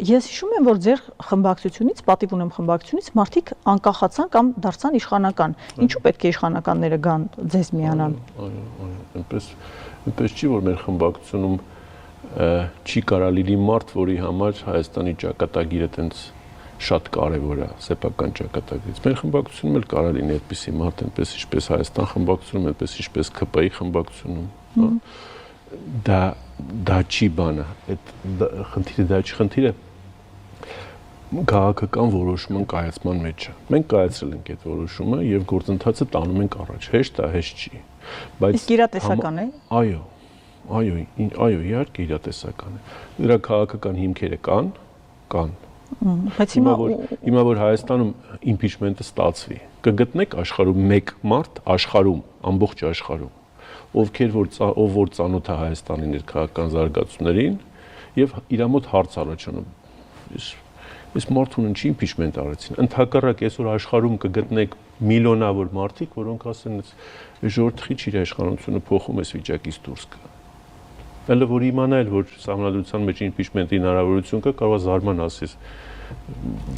Ես հիշում եմ, որ ձեր խմբակցությունից, պատիվ ունեմ խմբակցությունից մարդիկ անկախացան կամ դարձան իշխանական։ Ինչու պետք է իշխանականները գան ձեզ միանան։ Այո, այնպես չի, որ մեր խմբակցությունում չի կարա լինի մարդ, որի համար Հայաստանի ճակատագիրը տենց շատ կարևոր է, սեփական ճակատագրից։ Մեր խմբակցությունում էլ կարա լինի այդպիսի մարդ, այնպես ինչպես Հայաստան խմբակցությունում, այնպես ինչպես ՔՊ-ի խմբակցությունում։ Դա չի բանը, այդ խնդիրը դա չի, խնդիրը քաղաքական որոշման կայացման մեջ է։ Մենք կայացրել ենք այդ որոշումը եւ գործընթացը տանում ենք առաջ։ Հեշտ է, հեշտ չի։ Իսկ իրատեսական է։ Այո, իհարկե իրատեսական է։ Դրա քաղաքական հիմքերը կան։ Բայց հիմա որ Հայաստանում իմպիչմենտը ստացվի, կգտնեք աշխարհում մեկ մարդ, ամբողջ աշխարհում, ով որ ծանոթ է Հայաստանի ներքաղաքական զարգացումներին եւ իր մոտ հարց առաջանում։ Այս մարդուն ինչի իմպիչմենտ արեցին։ Ընդհակառակ այսօր աշխարհում կգտնեք միլիոնավոր մարդիկ, որոնք ասեն, ժողովրդի իր իշխանությունը փոխում է վիճակից դուրս գա։ Այլ որ իմանալ, որ սահմանադրության մեջ իմպիչմենտի հնարավորություն կա, կարող է զարման ասես։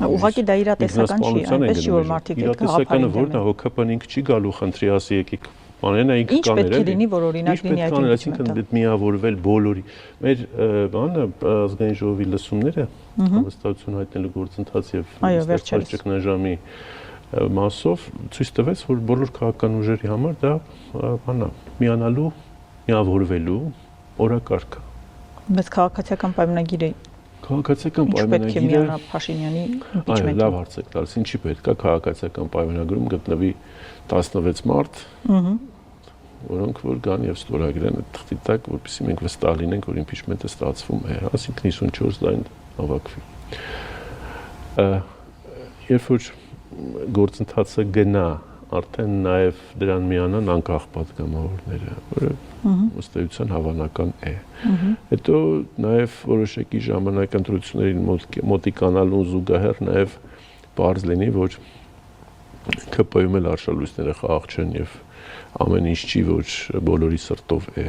Ուղղակի դա իրատեսական չի, այնպես չի որ մարդիկ այդ իրատեսականը որն է, ՀԿՊ-ն ինքը չի գալու խնդրի ասի եկեք բանենա ինքը կաներ։ Ինչ պետք է լինի, որ օրինակ լինի այդ իմպիչմենտը։ Այսինքն միավորվել բոլորի։ Մեր բանը ազգային ժողովի լսումները հստակություն հայտնելու գործընթաց եւ ստեղծած ճգնաժամի մասով ցույց տվեց, որ բոլոր քաղաքական ուժերի համար դա բանա միանալու, միավորվելու օրակարգ է։ Բայց քաղաքացիական պայմանագիրը Քաղաքացիական պայմանագիրը պետք է միանա Փաշինյանի իմպիչմենտին։ Այո, լավ հարց եք տալիս, ինչի պետք է քաղաքացիական պայմանագրում գտնվի 16 մարդ, որոնք որ գան եւ ստորագրեն այդ թղթի տակ, որպեսզի մենք վստահ լինենք, որ իմպիչմենտը ստացվում է, ասինքն 54 լայն հավաքվի։ Երբ որ գործընթացը գնա, արդեն նաեւ դրան միանան անկախ պատգամավորները, որը ըստ էության հավանական է։ Հետո նաեւ որոշակի ժամանակ ընտրություններին մոտիկանալուն զուգահեռ նաեւ բարձ լինի, որ ԿՊ-ում էլ արշալույսները խաղաղ չեն եւ ամեն ինչ չի, որ բոլորի սրտով է։